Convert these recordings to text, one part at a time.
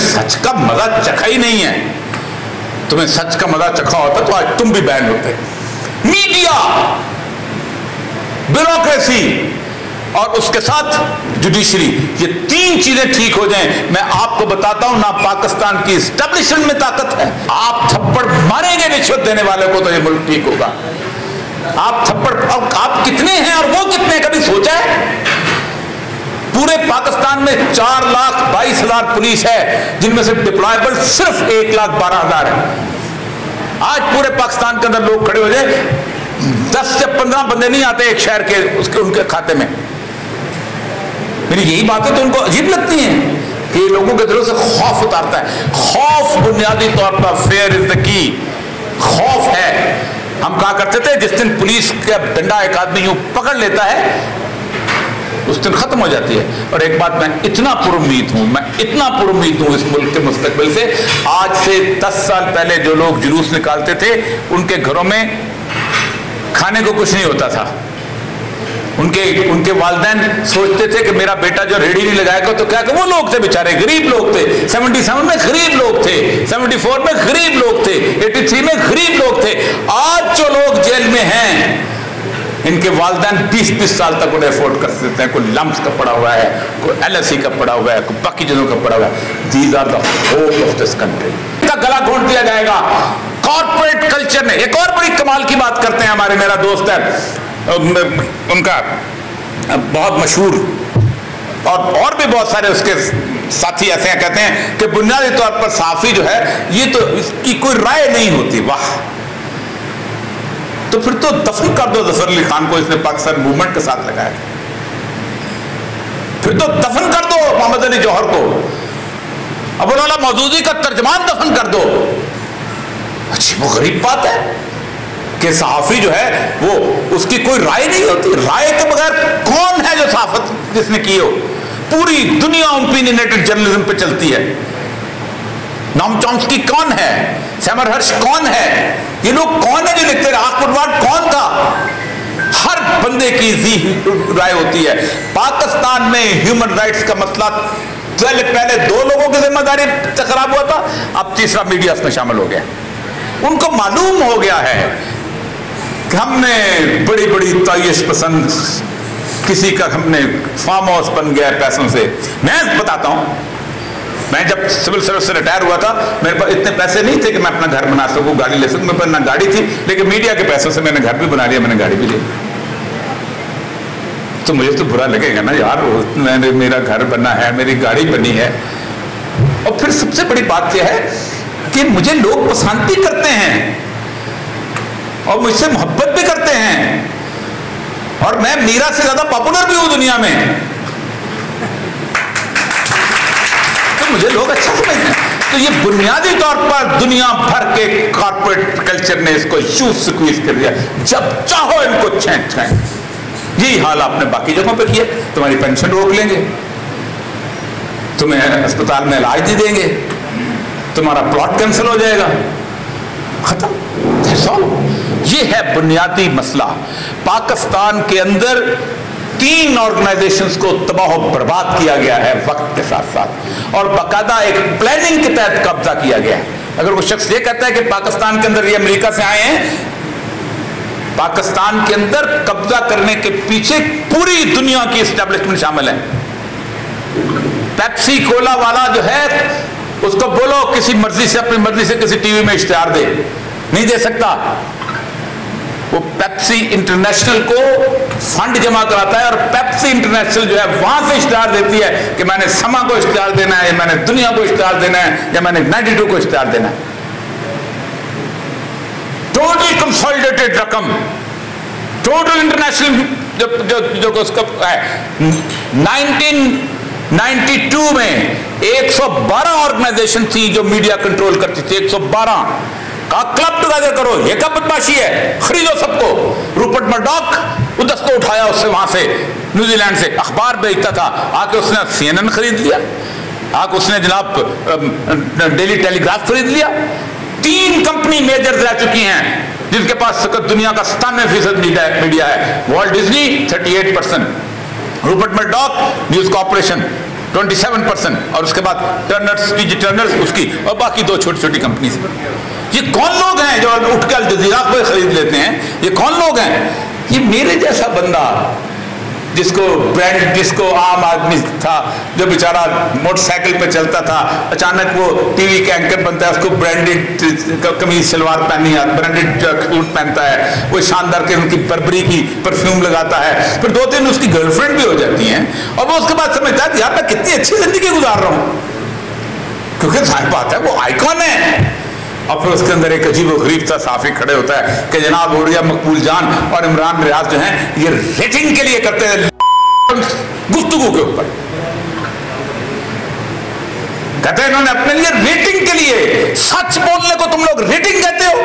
सच का मजा चखा ही नहीं है। तुम्हें सच का मजा चखा होता तो आज तुम भी बैन होते। मीडिया, ब्यूरोक्रेसी और उसके साथ जुडिशरी, ये तीन चीजें ठीक हो जाएं, मैं आपको बताता हूं ना पाकिस्तान की एस्टेब्लिशमेंट में ताकत है। आप थप्पड़ मारेंगे रिश्वत देने वाले को तो ये मुल्क ठीक होगा। आप थप्पड़, आप कितने हैं और वो कितने, कभी सोचा है? पूरे पाकिस्तान में 4,22,000 पुलिस है, जिनमें से डिप्लॉयबल सिर्फ 1,12,000 है। आज पूरे पाकिस्तान के अंदर लोग खड़े हो जाए, 10 से 15 बंदे नहीं आते एक शहर के उसके उनके खाते में। मेरी यही बातें तो उनको अजीब लगती हैं कि लोगों के दिलों से खौफ उतारता है। खौफ बुनियादी तौर पर, फेयर इज द की, खौफ है। हम कहा करते थे जिस दिन पुलिस का डंडा एक आदमी यूं पकड़ लेता है उस दिन खत्म हो जाती है। और एक बात, मैं इतना पुरुम्मीद हूं, मैं इतना पुरुम्मीद हूं इस मुल्क के मुस्तकबिल से। आज से 10 साल पहले जो लोग जुलूस निकालते थे, उनके घरों में खाने को कुछ नहीं होता था। उनके वालिदैन सोचते थे कि मेरा बेटा जो रेडी नहीं लगाएगा तो क्या, वो लोग थे बेचारे, गरीब लोग थे। 77 में गरीब लोग थे, 74 में गरीब लोग थे, 83 में गरीब लोग थे। आज जो लोग जेल में हैं, इनके वालिदैन 20-20 साल तक उन्हें अफोर्ड कर सकते हैं। कोई लम्स का पड़ा हुआ है, कोई LSE का पड़ा हुआ है, कोई बाकी चीजों का पड़ा हुआ है। These are the hope of this country. इनका गला घोंट दिया जाएगा कॉर्पोरेट कल्चर ने। एक और बड़ी कमाल की बात करते हैं हमारे, मेरा दोस्त है उनका बहुत मशहूर और भी बहुत सारे उसके साथी ऐसे हैं, कहते हैं कि बुनियादी तौर पर सहाफी जो है ये तो इसकी कोई राय नहीं होती। वाह, तो फिर तो दफन कर दो जफर अली खान को, इसने पाकिस्तान मूवमेंट के साथ लगाया। फिर तो दफन कर दो मोहम्मद अली जौहर को, अबुल आला मौदूदी का तर्जमान दफन कर दो। अच्छी वो गरीब बात है कि सहाफी जो है वो उसकी कोई राय नहीं होती। राय के बगैर कौन है जो सहाफत जिसने की हो? पूरी दुनिया ओपिनियनेटेड जर्नलिज्म पे चलती है। नॉम चॉम्स्की कौन है? सैमर हर्ष कौन है? ये लोग कौन है जो लिखते हैं? आखुरवाड कौन था? हर बंदे की राय होती है। पाकिस्तान में ह्यूमन राइट्स का मसला पहले 2 लोगों की जिम्मेदारी से खराब हुआ था, अब तीसरा मीडिया इसमें शामिल हो गया। उनको मालूम हो गया है कि हमने बड़ी बड़ी ताइश पसंद, किसी का हमने फार्म हाउस बन गया पैसों से। मैं बताता हूं, मैं जब सिविल सर्विस से रिटायर हुआ था, मेरे पास इतने पैसे नहीं थे कि मैं अपना घर बना सकूं, गाड़ी ले सकूं। मेरे पास ना गाड़ी थी, लेकिन मीडिया के पैसों से मैंने घर भी बना लिया, मैंने गाड़ी भी ली। तो मुझे तो बुरा लगेगा ना यार, मैंने मेरा घर बना है, मेरी गाड़ी बनी है। और फिर सबसे बड़ी बात यह है कि मुझे लोग पसंद भी करते हैं और मुझसे मोहब्बत भी करते हैं, और मैं मीरा से ज्यादा पॉपुलर भी हूं दुनिया में, तो मुझे लोग अच्छा समझते हैं। तो ये बुनियादी तौर पर दुनिया भर के कॉर्पोरेट कल्चर ने इसको यूं स्क्वीज कर दिया, जब चाहो इनको छेंट छेंट। यही हाल आपने बाकी जगहों पे किया। तुम्हारी पेंशन रोक लेंगे, तुम्हें अस्पताल में इलाज नहीं देंगे, तुम्हारा प्लॉट कैंसिल हो जाएगा, खत्म। ये है बुनियादी मसला। पाकिस्तान के अंदर 3 ऑर्गेनाइजेशंस को तबाह बर्बाद किया गया है वक्त के साथ साथ, और बाकायदा एक प्लानिंग के तहत कब्जा किया गया है। अगर वो शख्स ये कहता है कि पाकिस्तान के अंदर ये अमेरिका से आए हैं, पाकिस्तान के अंदर कब्जा करने के पीछे पूरी दुनिया की एस्टेब्लिशमेंट शामिल है। पेप्सी कोला वाला जो है उसको बोलो किसी मर्जी से, अपनी मर्जी से किसी टीवी में इश्तिहार दे, नहीं दे सकता। वो पेप्सी इंटरनेशनल को फंड जमा कराता है, और पेप्सी इंटरनेशनल जो है वहां से इश्तिहार देती है कि मैंने समा को इश्तिहार देना है, या मैंने दुनिया को इश्तिहार देना है, या मैंने 92 को इश्तिहार देना है। टोटल कंसोलिडेटेड रकम, टोटल इंटरनेशनल जो उसका है। 1992 में 112 ऑर्गेनाइजेशन थी जो मीडिया कंट्रोल करती थी। 112 का क्लब टुगेदर करो, ये क्या बदमाशी है, खरीदो सबको। रूपर्ट मर्डॉक उदस को उठाया उससे, वहां से न्यूजीलैंड से अखबार बेचता था, आके उसने CNN खरीद लिया, आके उसने जनाब डेली टेलीग्राफ खरीद लिया। 3 कंपनी मेजर रह चुकी हैं जिनके पास दुनिया का 97% मीडिया है। Walt Disney 38%, Rupert Murdoch news corporation 27%, और उसके बाद टर्नर्स, टीजी टर्नर्स उसकी, और बाकी 2 छोटी छोटी कंपनी। ये कौन लोग हैं जो उठ के अल जज़ीरा पे खरीद लेते हैं? ये कौन लोग हैं? ये मेरे जैसा बंदा जिसको आम आदमी था, जो बेचारा मोटरसाइकिल पे चलता था, अचानक वो टीवी के एंकर बनता है, उसको ब्रांडेड कमीज सलवार पहनी है, ब्रांडेड सूट पहनता है, वो शानदार के उनकी बर्बरी की परफ्यूम लगाता है, फिर 2-3 उसकी गर्लफ्रेंड भी हो जाती हैं, और वो उसके बाद समझता है यार मैं कितनी अच्छी जिंदगी गुजार रहा हूं, क्योंकि जाहिर बात है वो आइकॉन है। और फिर उसके अंदर एक अजीब गरीब सा साफी खड़े होता है कि जनाब ओरिया मकबूल जान और इमरान रियाज जो हैं ये रेटिंग के लिए करते हैं गुफ्तगू के ऊपर, कहते हैं इन्होंने अपने लिए रेटिंग के लिए, सच बोलने को तुम लोग रेटिंग कहते हो,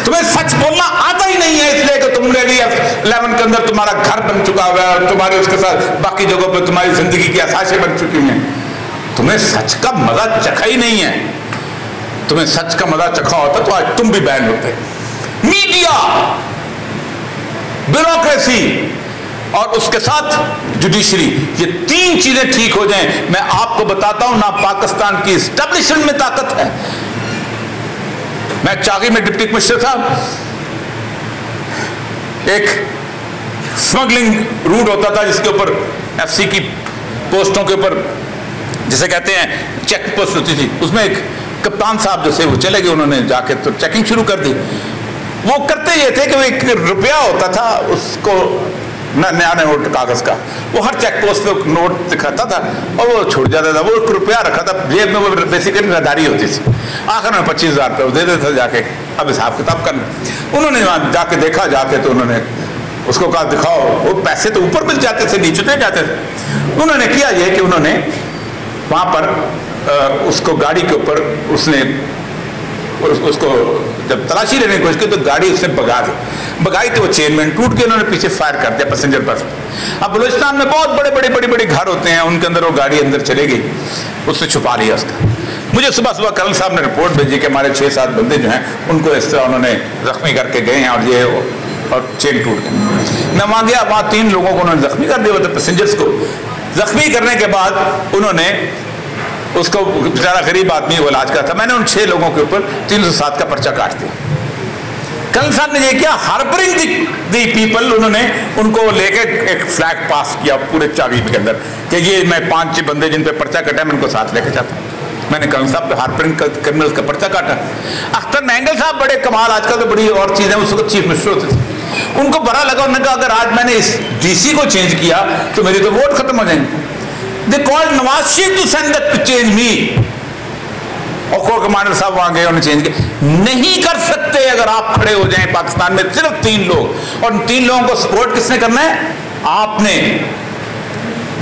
तुम्हें सच बोलना आता ही नहीं है, इसलिए कि तुमने भी F11 के अंदर तुम्हारा घर बन चुका हुआ है और तुम्हारे उसके साथ बाकी जगहों पर तुम्हारी जिंदगी की आसाइशें बन चुकी हैं, तुम्हें सच का मजा चखा ही नहीं है। तुम्हें सच का मजा चखा होता तो आज तुम भी बैन होते। मीडिया, ब्यूरोक्रेसी और उसके साथ जुडिशरी, ये 3 चीजें ठीक हो जाएं, मैं आपको बताता हूं ना पाकिस्तान की एस्टेब्लिशमेंट में ताकत है। मैं चागी में डिप्टी कमिश्नर था, एक स्मगलिंग रूट होता था जिसके ऊपर FC की पोस्टों के ऊपर जिसे कहते हैं चेक पोस्ट होती थी, उसमें एक कप्तान साहब जो थे वो चले गए, उन्होंने जाके तो चेकिंग शुरू कर दी। वो करते ये थे कि वो 1 रुपया होता था, उसको नया नोट कागज का, वो हर चेक पोस्ट पे नोट दिखाता था और वो छूट जाता था, वो 1 रुपया रखा था जेब में, वो बेसिकली रदारी होती थी। आखिर में 25,000 रुपये दे देता था जाके, अब हिसाब किताब करना। उन्होंने वहाँ जाके देखा, जाके तो उन्होंने उसको कहा दिखाओ, वो पैसे तो ऊपर मिल जाते थे, नीचे नहीं जाते थे। उन्होंने किया ये कि उन्होंने वहाँ पर उसको गाड़ी के ऊपर उसने उसको जब तलाशी लेने की कोशिश की तो गाड़ी उसने भगाई तो वो चेनमैन टूट के उन्होंने पीछे फायर कर दिया पैसेंजर बस। अब बलूचिस्तान में बहुत बड़े घर होते हैं, उनके अंदर वो गाड़ी अंदर चले गई, उसने छुपा लिया उसका। मुझे सुबह कर्नल साहब ने रिपोर्ट भेजी कि हमारे 6-7 बंदे जो हैं उनको इस तरह उन्होंने जख्मी करके गए हैं और ये और चेन टूट गई। मैं वहाँ गया, वहाँ 3 लोगों को उन्होंने जख्मी कर दिया, मतलब पैसेंजर्स को जख्मी करने के बाद उन्होंने उसको, बेचारा गरीब आदमी वो इलाज का था, मैंने उन 6 लोगों के ऊपर 307 का पर्चा काट दिया। कर्नल साहब ने ये किया, हार्बरिंग दी पीपल, उन्होंने उनको लेके एक फ्लैग पास किया पूरे चागी के अंदर कि ये मैं 5-6 बंदे जिन पे पर्चा कटा है मैं उनको साथ लेके जाता हूँ। मैंने कर्नल साहब पे हार्बरिंग क्रिमिनल्स का पर्चा काटा। अख्तर मैंगल साहब बड़े कमाल, आजकल तो बड़ी और चीजें, उस वक्त चीफ मिनिस्टर होते थे, उनको बड़ा लगा, उन्होंने कहा अगर आज मैंने इस DC को चेंज किया तो मेरी तो वोट खत्म हो जाएंगे। They called Nawaz Sharif to send that to change me। और कोर कमांडर साहब वहां गए, उन्हें चेंज किया। नहीं कर सकते अगर आप खड़े हो जाएं पाकिस्तान में सिर्फ 3 लोग, और 3 लोगों को सपोर्ट किसने करना है? आपने।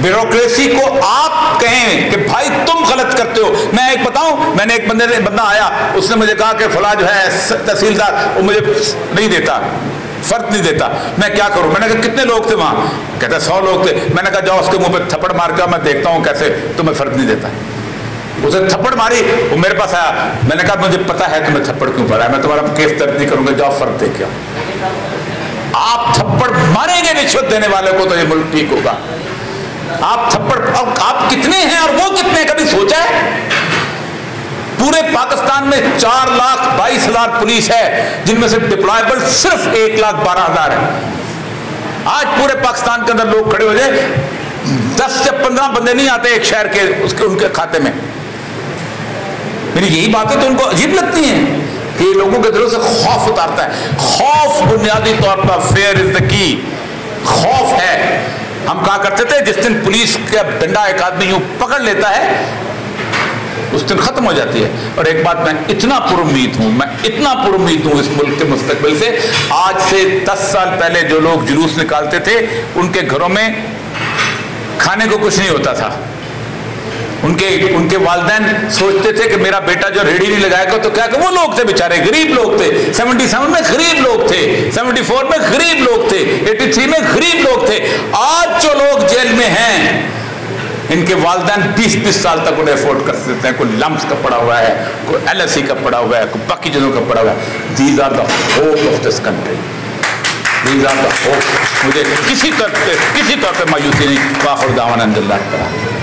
ब्यूरोक्रेसी को आप कहें कि भाई तुम गलत करते हो। मैं एक बताऊं, मैंने एक बंदा आया, उसने मुझे कहा कि फला जो है तहसीलदार वो मुझे नहीं देता, फर्क नहीं देता, मैं क्या करूं? मैंने कहा कितने लोग थे वहां? कहता 100 लोग थे। मैंने कहा जाओ उसके मुंह पे थप्पड़ मार के मैं देखता हूं कैसे तुम्हें फर्क नहीं देता। उसे थप्पड़ मारी, वो मेरे पास आया, मैंने कहा मुझे पता है तुम्हें थप्पड़ क्यों पड़ा है, मैं तुम्हारा केस दर्ज नहीं करूंगा, जाओ फर्क देख के आओ। आप थप्पड़ मारेंगे रिश्वत देने वाले को तो ये मुल्क ठीक होगा। आप थप्पड़, आप कितने हैं और वो कितने, कभी सोचा है? पूरे पाकिस्तान में 4,22,000 पुलिस है, जिनमें से डिप्लॉयबल सिर्फ 1,12,000 है। आज पूरे पाकिस्तान के अंदर लोग खड़े हो जाए, 10 से 15 बंदे नहीं आते एक शहर के उसके उनके खाते में। मेरी यही बातें तो उनको अजीब लगती हैं कि लोगों के दिलों से खौफ उतारता है। खौफ बुनियादी तौर पर, फेयर इज द की, खौफ है। हम कहा करते थे जिस दिन पुलिस का डंडा एक आदमी यूं पकड़ लेता है उस दिन खत्म हो जाती है। और एक बात मैं इतना पुरुम्मीद हूं इस मुल्क के मुस्तकबिल से, आज से 10 साल पहले जो लोग जुलूस निकालते थे उनके घरों में खाने को कुछ नहीं होता था। उनके वालिदैन सोचते थे कि मेरा बेटा जो रेडी नहीं लगाएगा तो क्या, वो लोग थे बेचारे, गरीब लोग थे। 77 में गरीब लोग थे, 74 में गरीब लोग थे, 83 में गरीब लोग थे। आज जो लोग जेल में हैं इनके वालिदैन 20-20 साल तक उन्हें अफोर्ड कर सकते हैं। कोई लम्स का पड़ा हुआ है, कोई LSE का पड़ा हुआ है, कोई बाकी चीजों का पड़ा हुआ है। These are the hope of this country. Visa का हो, मुझे किसी तौर पे मायूसी नहीं। वाखिर दावाना अल्हम्दुलिल्लाह।